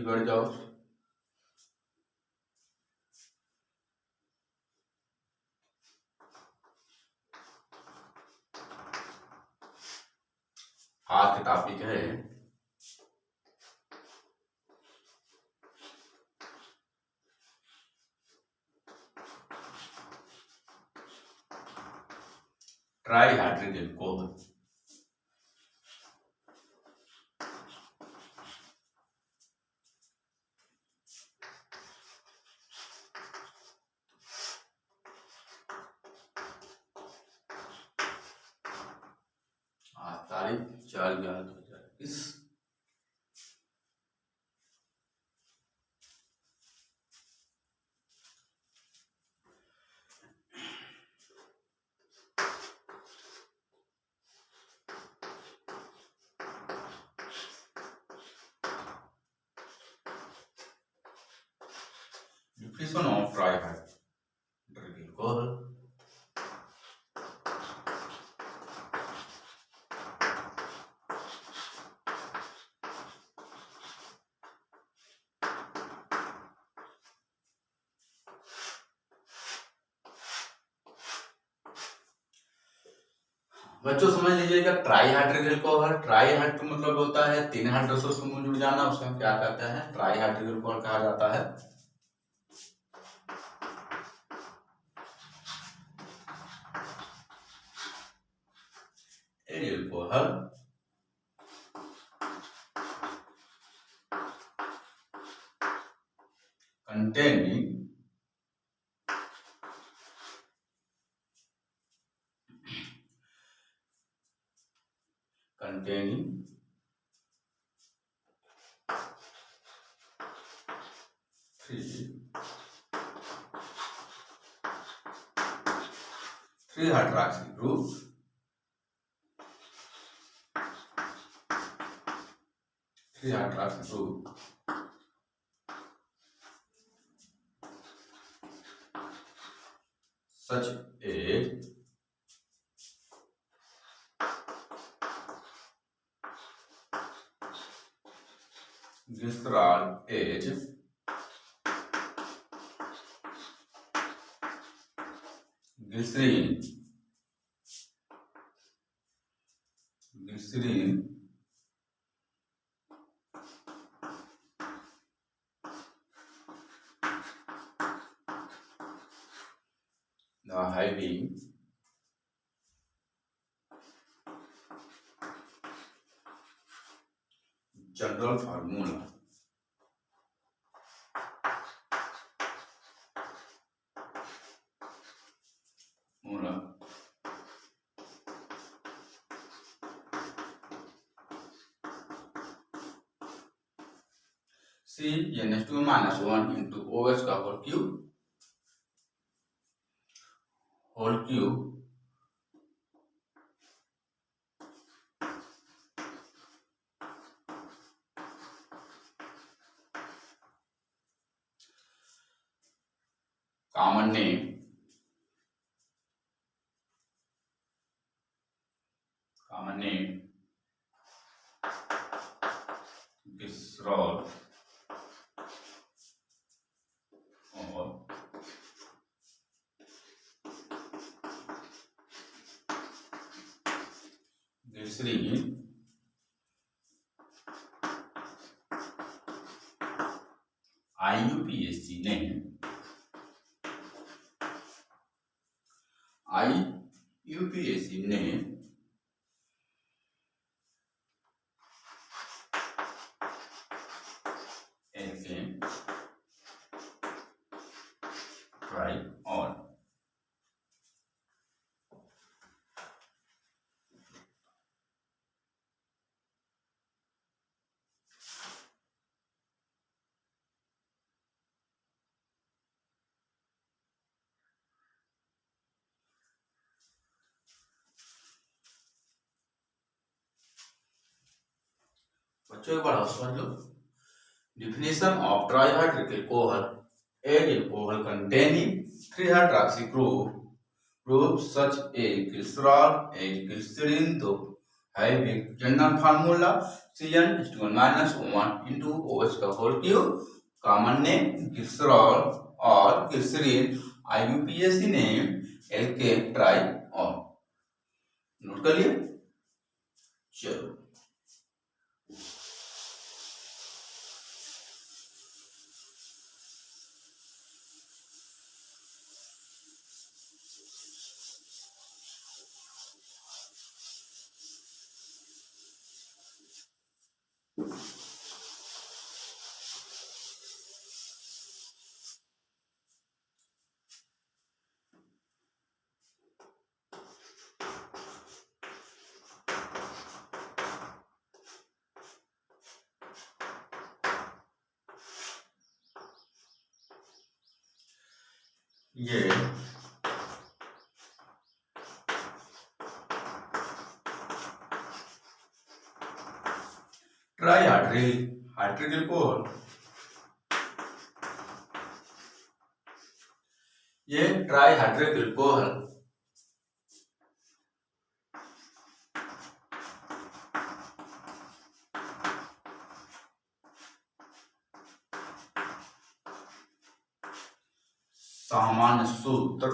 बैठ जाओ। आज का टॉपिक है ट्राईहाइड्रिक एल्कोहल। तारीख 4/11/2021। Definition of trihydric alcohol. बच्चों समझ लीजिएगा, ट्राईहाइड्रिक एल्कोहल, ट्राईहाइड्रिक मतलब होता है 3 हाइड्रोक्सो समूह जुड़ जाना, उसे हम क्या कहते हैं? ट्राईहाइड्रिक एल्कोहल कहा जाता है। Alcohol containing three hydroxyl group, such as glycerol H, glycerin, having general formula CN2-1 into OH का whole cube common name glycerol or glycerin IUPAC name again triol। बच्चों एक बार समझ लो, definition of trihydrate alcohol, an alcohol containing 3 hydroxy groups such as glycerol and glycerin, having general formula Cn into OH का whole cube, common name glycerol और glycerin, IUPAC name alkane triol. Note कर लिए? चलो ये hydroxyl alcohol, ये ट्राइहाइड्रिल alcohol सामान्य सूत्र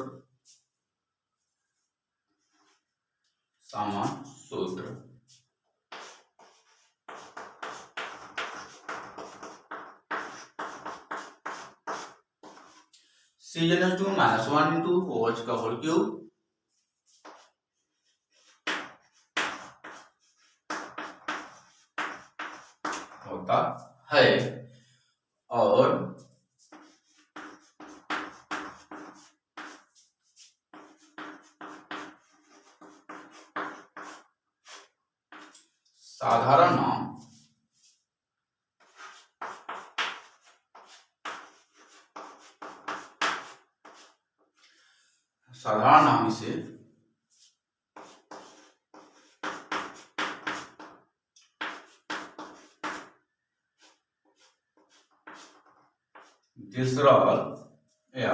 CnH2 - 1 into OH का होल क्यूब होता है और साधारण नाम इसे ग्लिसरॉल या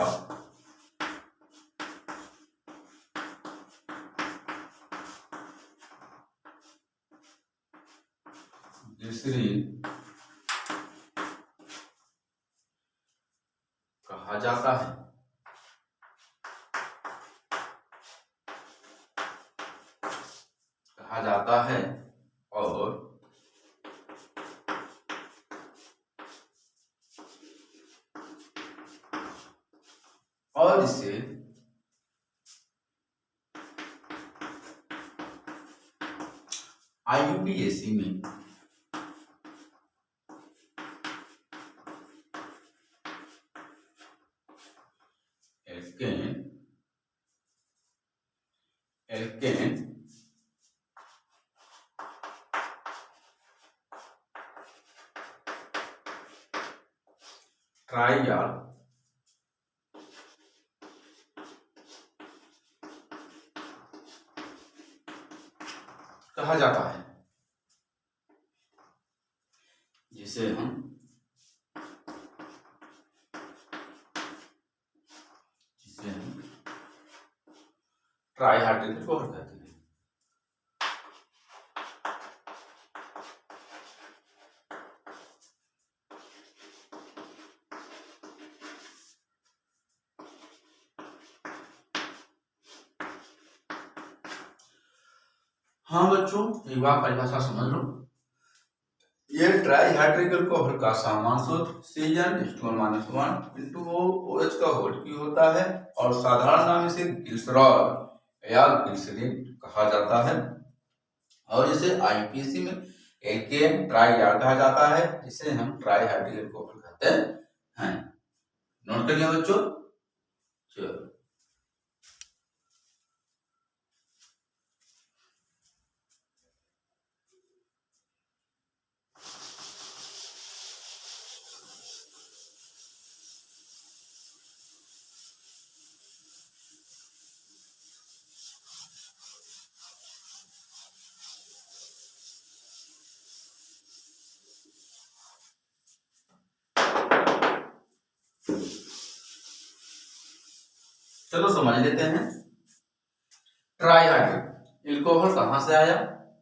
ग्लिसरीन कहा जाता है। और इसे IUPAC में एल्केन ट्राइऑल कहा जाता है, जिसे हम ट्राइहाइड्रिल अल्कोहल कहते हैं। हाँ बच्चों, एक बार परिभाषा समझ लो। ये ट्राइहाइड्रिल अल्कोहल का सामान्य सूत्र CnH2 - 1 into OH का होल क्यूब होता है और साधारण नाम इसे ग्लिसरॉल या ग्लिसरीन कहा जाता है और इसे IUPAC में एल्केन ट्राइऑल कहा जाता है, जिसे हम ट्राइहाइड्रिल अल्कोहल कहते हैं। नोट करिए बच्चों। चलो चलो समझ लेते हैं। ट्राइहाइड्रिल अल्कोहल कहां से आया,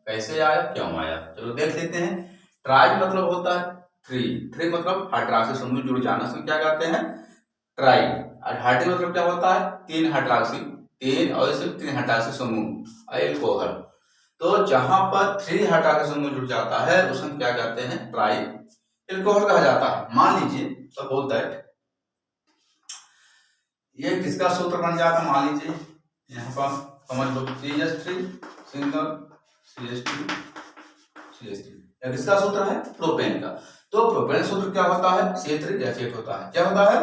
कैसे आया, क्यों आया, चलो देख लेते हैं। ट्राई मतलब होता है थ्री, थ्री मतलब हाइड्रोक्सी समूह जुड़ जाना से क्या कहते हैं, ट्राई। और हाइड्रो मतलब क्या होता है, तीन हाइड्रोक्सी, तीन और इसमें तीन हाइड्रोक्सी समूह एल्कोहल। तो जहां पर थ्री हाइड्रोक्सी समूह जुड़ जाता है उसे हम क्या कहते हैं, ट्राई एल्कोहल कहा जाता है। मान लीजिए सपोज दैट ये किसका सूत्र बन जाता है, मान लीजिए यहाँ पर समझ लो CH3 सिंगल CH2 CH3, किसका सूत्र है, प्रोपेन का। तो प्रोपेन सूत्र क्या होता है, C3H8 होता है। क्या होता है,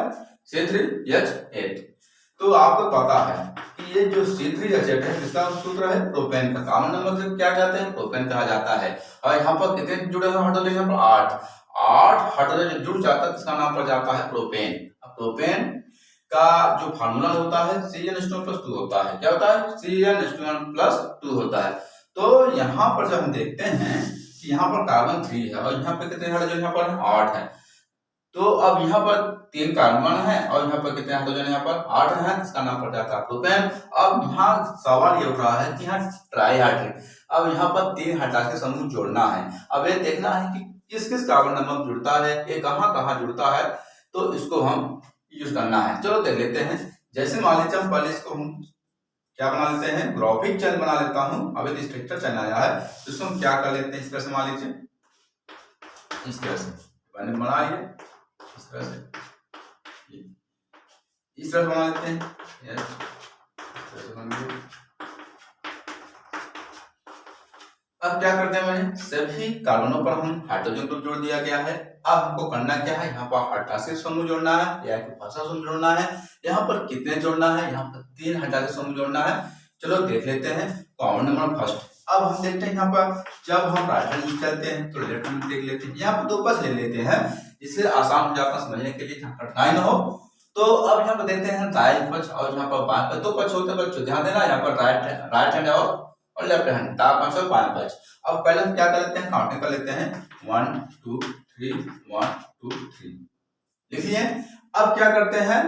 C3H8। तो आपको पता है कि ये जो C3H8 है किसका सूत्र है, प्रोपेन का। कॉमन नंबर से क्या कहते हैं, प्रोपेन कहा जाता है। और यहाँ पर कितने जुड़े हुए हाइड्रोजन, यहाँ पर 8 हाइड्रोजन जुड़ जाता है, इसका नाम पड़ जाता है प्रोपेन। प्रोपेन का जो फार्मूला होता है CnH2+2 होता है। क्या होता है, CnH2+2 होता है। तो यहाँ पर जब हम देखते हैं कि यहाँ पर कार्बन 3 है और यहाँ पे कितने हाइड्रोजन, यहाँ पर 8 है। तो अब यहाँ पर 3 कार्बन है और यहाँ पर कितने हाइड्रोजन, यहाँ पर 8 है, इसका नाम पड़ जाता है प्रोपेन। अब यहाँ सवाल ये उठ रहा है कि यहाँ ट्राईहाइड्रिक, अब यहाँ पर 3 हाइड्रोक्सी समूह जोड़ना है। अब ये देखना है कि किस किस कार्बन नंबर जुड़ता है, ये कहाँ कहाँ जुड़ता है, तो इसको हम यूज करना है। चलो देख लेते हैं। जैसे मान लीजिए हम पहले इसको हम क्या बना लेते हैं, ग्राफिक चैन बना लेता हूं। अब एक स्ट्रक्चर चैन आया है तो इसको हम क्या कर लेते हैं, इस तरह से मान लीजिए, इस तरह से मैंने बनाइए, इस तरह से, इस तरह से बना लेते हैं, इस तरह से बन गया। अब क्या करते हैं, मैंने सभी कार्बनों पर हम हाइड्रोजन ग्रुप जोड़ दिया गया है। अब हमको करना क्या है, यहाँ पर हाइड्रोक्सी समूह जोड़ना है या फॉस्फोरस समूह जोड़ना है। यहाँ पर कितने जोड़ना है, यहाँ पर 3 हाइड्रोक्सी समूह जोड़ना है। चलो देख लेते हैं। Common number first. अब हम देखते हैं यहाँ पर जब हम राइट हैंड चलते हैं तो लेफ्ट हैंड देख लेते हैं। यहाँ पर 2 पक्ष ले लेते हैं, इससे आसान हो जाता है समझने के लिए, कठिनाई न हो। तो अब यहाँ पर देखते हैं दाएं पक्ष और यहाँ पर बाएं पक्ष, 2 पक्ष होते हैं बच्चों, ध्यान देना। यहाँ पर राइट हैंड और लेफ्ट हैंड, दाएं पक्ष और बाएं पक्ष। अब पहले हम क्या कर लेते हैं, काउंटिंग कर लेते हैं, 1 2 3 1 2 3 लिख लिए। अब क्या करते हैं,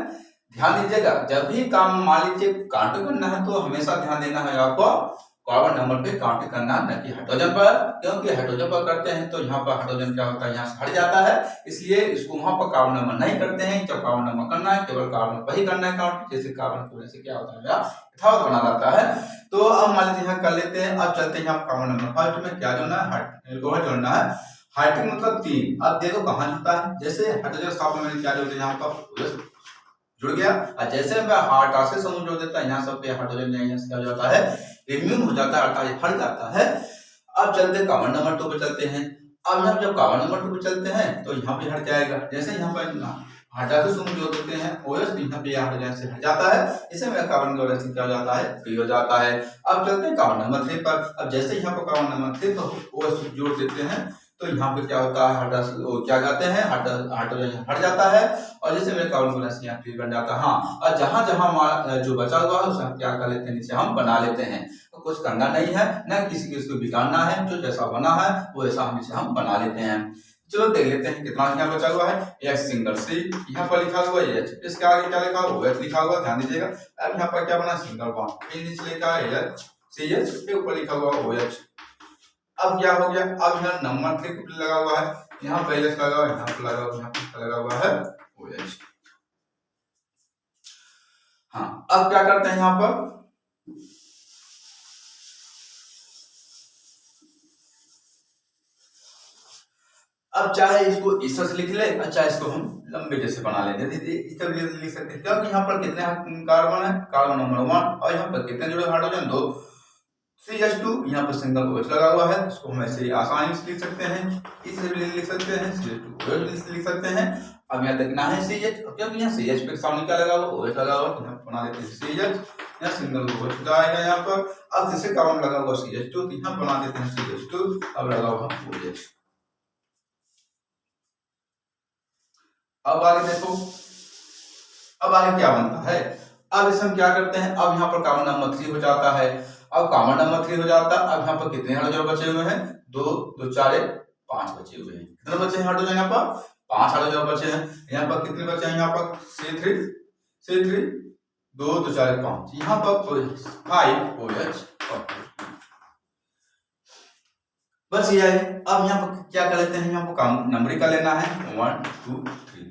ध्यान दीजिएगा, जब भी काम मान लीजिए काउंटिंग करना है तो हमेशा ध्यान देना है आपको कार्बन नंबर पे काउंटिंग करना, न कि हाइड्रोजन पर। क्योंकि हाइड्रोजन पर करते हैं तो यहाँ पर हाइड्रोजन क्या होता है, यहाँ से हट जाता है, इसलिए इसको वहां पर कार्बन नंबर नहीं करते हैं। जब कार्बन नंबर करना है केवल कार्बन पर ही करना है काउंट, जैसे कार्बन की वजह से क्या होता है, यथावत बना जाता है। तो अब मान लीजिए यहाँ कर लेते हैं। अब चलते हैं यहाँ कार्बन नंबर फर्स्ट में क्या जोड़ना है, एल्कोहल जोड़ना है। हाइड्रोजन मतलब 3। अब देखो कहाँ जुड़ता है, जैसे हाइड्रोजन साथ में मैंने क्या जोड़ दिया, यहाँ पर जुड़ गया। और जैसे मैं हाइड्रोक्सी समूह जोड़ देता है, यहाँ सब पे हाइड्रोजन यहाँ से क्या हो जाता है, रिम्यूव हो जाता है, अर्थात हट जाता है। अब चलते कार्बन नंबर 2 पे चलते हैं। अब यहाँ जब कार्बन नंबर 2 पे चलते हैं तो यहाँ पे हट जाएगा। जैसे यहाँ पर हाइड्रोक्सी समूह जोड़ देते हैं OH, यहाँ पे हाइड्रोजन से हट जाता है, इसे में कार्बन की वजह से क्या हो जाता है, फ्री हो जाता है। अब चलते हैं कार्बन नंबर 3 पर। अब जैसे यहाँ पर कार्बन नंबर 3 पर OH जोड़ देते हैं तो यहाँ पे क्या होता है, क्या कहते हैं, हाइड्रोजन हट जाता है और जैसे मेरे कार्बन की वजह से यहाँ फ्री बन जाता है। हाँ, और जहां जहां जो बचा हुआ है उसे हम क्या कर लेते हैं, नीचे हम बना लेते हैं। तो कुछ करना नहीं है, न किसी को इसको बिगाड़ना है, जो जैसा बना है वो ऐसा हम नीचे हम बना लेते हैं। चलो देख लेते हैं कितना यहाँ बचा हुआ है। H सिंगल C यहाँ पर लिखा हुआ है, H इसके आगे क्या लिखा हुआ है, OH लिखा हुआ, ध्यान दीजिएगा। अब यहाँ पर क्या बना, सिंगल बॉन्ड, नीचे लिखा है CH, के ऊपर लिखा हुआ OH। अब क्या हो गया, अब यहाँ नंबर 3 लगा हुआ है, यहाँ पर H लगा हुआ है, यहाँ पर लगा हुआ है, यहाँ पर लगा हुआ है OH। हाँ, अब क्या करते हैं यहाँ पर, अब चाहे इसको इस तरह से लिख ले, चाहे इसको हम लंबे जैसे बना लेते हैं, इस तरह लिख सकते हैं। क्योंकि यहाँ पर कितने कार्बन है, कार्बन नंबर 1, और यहाँ पर कितने जुड़े हाइड्रोजन, 2 CH2, यहाँ पर सिंगल OH लगा हुआ है, इसको हम ऐसे आसानी से लिख सकते हैं, इसे भी लिख सकते हैं, CH2 OH लिख सकते हैं। अब यहाँ देखना है CH, क्योंकि यहाँ CH पे सामने क्या लगा हुआ, OH लगा हुआ, तो यहाँ बना देते हैं CH, यहाँ सिंगल OH जाएगा यहाँ पर। अब जैसे कार्बन लगा हुआ CH2, तो यहाँ बना देते हैं CH2, अब लगा हुआ OH। अब आगे देखो, अब आगे क्या बनता है। अब इसे हम क्या करते हैं, अब यहाँ पर कार्बन नंबर 3 हो जाता है। अब कार्बन नंबर 3 हो जाता है। अब यहाँ पर कितने हाइड्रोजन बचे हुए हैं, 2 2 4 5 बचे हुए हैं। कितने बचे हैं हाइड्रोजन, यहाँ पर 5 हाइड्रोजन बचे हैं। यहाँ पर कितने बचे हैं, यहाँ पर C3 2 2 4 5, यहाँ पर 5 OH। बस ये है। अब यहाँ पर क्या कर लेते हैं, यहाँ पर कॉमन नंबर का लेना है 1 2 3,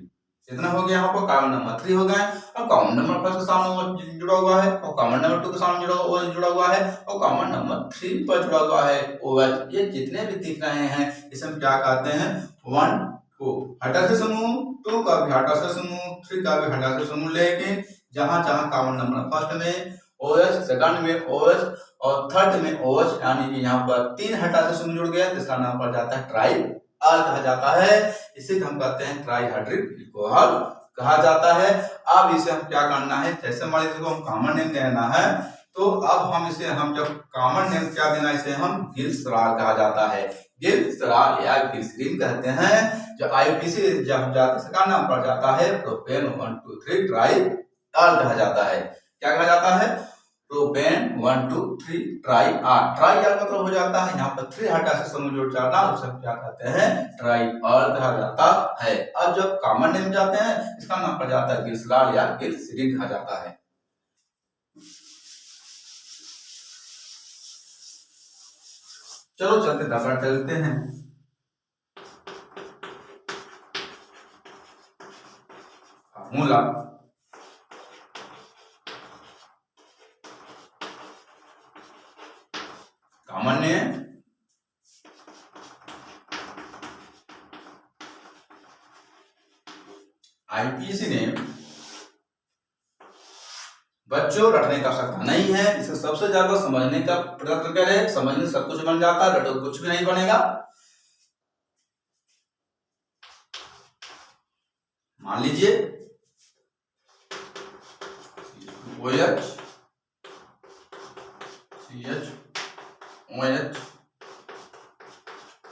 इतना हो गया। यहाँ पर कॉमन नंबर 3 हो गया। और कॉमन नंबर फर्स्ट के सामने जुड़ा हुआ है, और कॉमन नंबर 2 के सामने जुड़ा हुआ है, और कॉमन नंबर 3 पर जुड़ा हुआ है OH। ये जितने भी दिख रहे हैं इसे हम क्या कहते हैं, 1 को हटा से समूह, 2 का भी हटा से समूह, 3 का भी हटा से समूह लेके जहां जहां कॉमन नंबर फर्स्ट में OH, सेकंड में OH और थर्ड में OH, यानी कि यहाँ पर 3 हटा से समूह जुड़ गया, इसका नाम पड़ जाता है ट्राई आल कहा जाता है। इसे हम कहते हैं ट्राईहाइड्रिक अल्कोहल कहा जाता है। अब इसे हम क्या करना है, जैसे मान लीजिए हम कॉमन नेम देना है, तो अब हम इसे जब कॉमन नेम क्या देना, इसे हम गिल्सराल कहा जाता है, गिल्सराल या ग्लिसरीन कहते हैं। जो IUPAC जब जाता है इसका नाम पड़ जाता है प्रोपेन 1 2 3 ट्राईआल कहा जाता है। क्या कहा जाता है, प्रोपेन 1 2 3 ट्राईआल। ट्राईआल मतलब हो जाता है यहाँ पर 3 हटा से समूह जोड़ जाना, उसे क्या कहते हैं, ट्राईआल कहा जाता है। अब जब कॉमन नेम जाते हैं इसका नाम पड़ जाता है गिल्सराल या ग्लिसरीन कहा जाता है। चलो चलते दफा चलते हैं। Formula common name IUPAC name बच्चों रटने का सकता नहीं है, इसे सबसे ज्यादा समझने का प्रयत्न करें, समझने सब कुछ बन जाता है, रटो कुछ भी नहीं बनेगा। मान लीजिए OH CH OH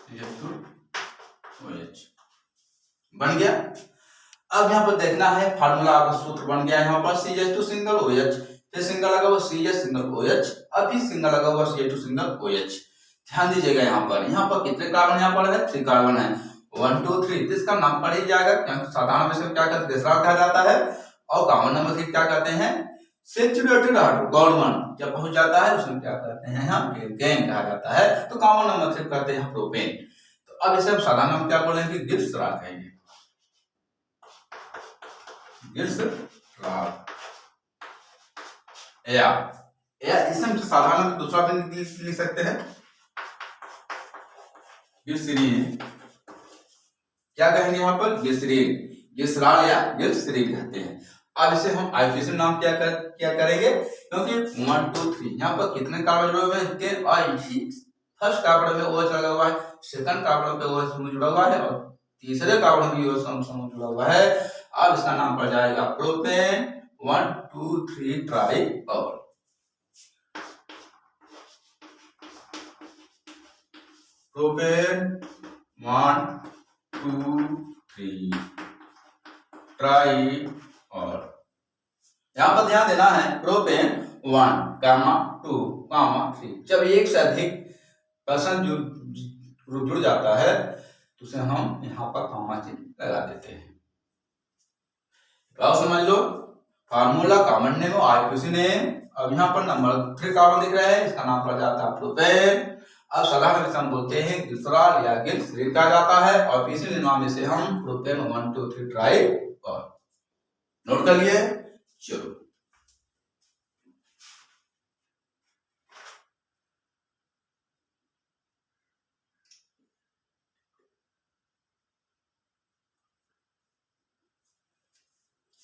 CH2 OH बन गया। अब यहाँ पर देखना है फार्मूला का सूत्र बन गया, यहाँ पर CH2 सिंगल OH, फिर सिंगल लगा हुआ CH सिंगल OH, अभी सिंगल लगा हुआ CH2 सिंगल OH। ध्यान दीजिएगा यहाँ पर कितने कार्बन यहाँ पर है, 3 कार्बन है, 1 2 3, तो इसका नाम पड़ ही जाएगा, क्योंकि साधारण में से क्या कहते हैं, ग्लिसरॉल कहा जाता है। और कॉमन नंबर 3 क्या कहते हैं, सैचुरेटेड हाइड्रोकार्बन जब पहुंच जाता है उसमें क्या कहते हैं, हम एल्केन कहा जाता है। तो कॉमन नंबर 3 कहते हैं प्रोपेन। तो अब इसे हम साधारण में क्या बोलेंगे, ग्लिसरॉल कहेंगे, ग्लिसरॉल या इसे हम साधारण में दूसरा भी लिख सकते हैं, ग्लिसरीन। क्या कहेंगे यहाँ पर, ग्लिसरीन, ग्लिसरॉल या ग्लिसरीन कहते हैं। अब इसे हम IUPAC नाम क्या करेंगे, क्योंकि 1 2 3 यहाँ पर कितने कार्बन जुड़े हुए हैं, और इसी फर्स्ट कार्बन में OH लगा हुआ है, सेकंड कार्बन पे OH समूह जुड़ा हुआ है, और तीसरे कार्बन में OH समूह जुड़ा हुआ है। अब इसका नाम पड़ जाएगा प्रोपेन 1 2 3 ट्राईआल। प्रोपेन 1 2 3 ट्राईआल। यहाँ पर ध्यान देना है, प्रोपेन 1 2 3, जब एक से अधिक पर्सन जुड़ जाता है तो उसे हम यहाँ पर कॉमा चिन्ह लगा देते हैं। तो समझ लो, फार्मूला कॉमन नेम और IUPAC नेम। अब यहाँ पर नंबर 3 कार्बन दिख रहा है, इसका नाम पड़ जाता है प्रोपेन। अब साधारण में हम बोलते हैं ग्लिसरॉल या ग्लिसरीन कहा जाता है, और इसी नाम में से हम प्रोपेन 1 2 3 ट्राईआल। नोट कर लिए, चलो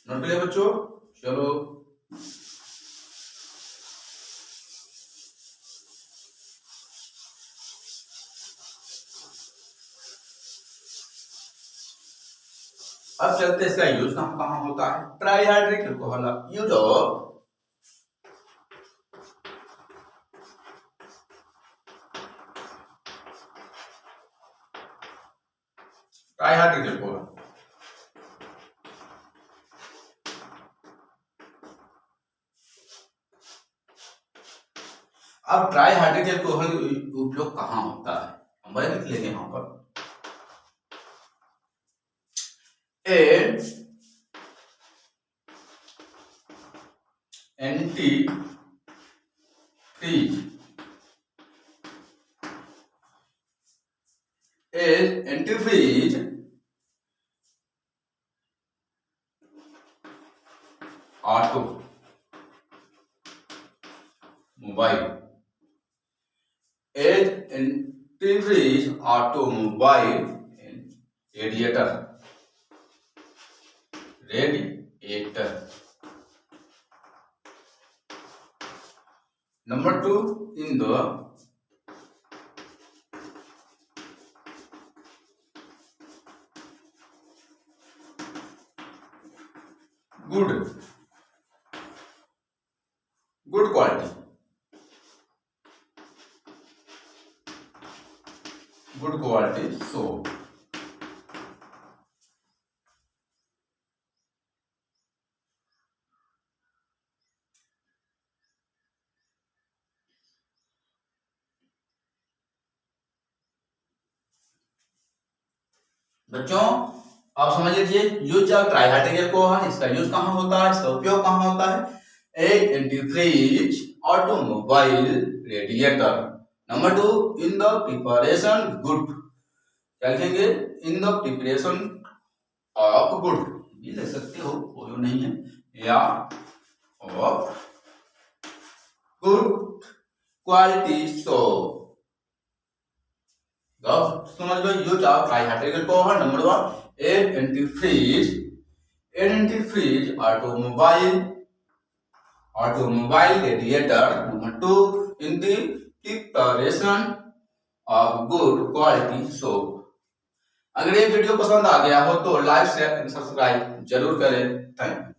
नोट कर लिया बच्चों, चलो अब चलते इसका यूज कहाँ होता है, trihydric alcohol use of trihydric alcohol. अब ट्राईहाइड्रिक अल्कोहल उपयोग कहाँ होता है, हम वही लिख लेंगे यहाँ पर, antifreeze antifreeze automobile, as antifreeze automobile radiator, Number 2, in the good quality, so बच्चों आप समझ लीजिए यूज ऑफ ट्राइहाइड्रेट अल्कोहल, इसका यूज कहाँ होता है, इसका उपयोग कहाँ होता है, as antifreeze automobile radiator. Number 2, in the preparation good, क्या लिखेंगे, in the preparation of good, ये ले सकते हो, कोई नहीं है, या ऑफ गुड क्वालिटी सोप। समझ लो use of trihydrate alcohol. Number 1, as antifreeze automobile radiator. Number 2, in the preparation of good quality soap. अगर ये वीडियो पसंद आ गया हो तो लाइक शेयर एंड सब्सक्राइब जरूर करें। Thank you.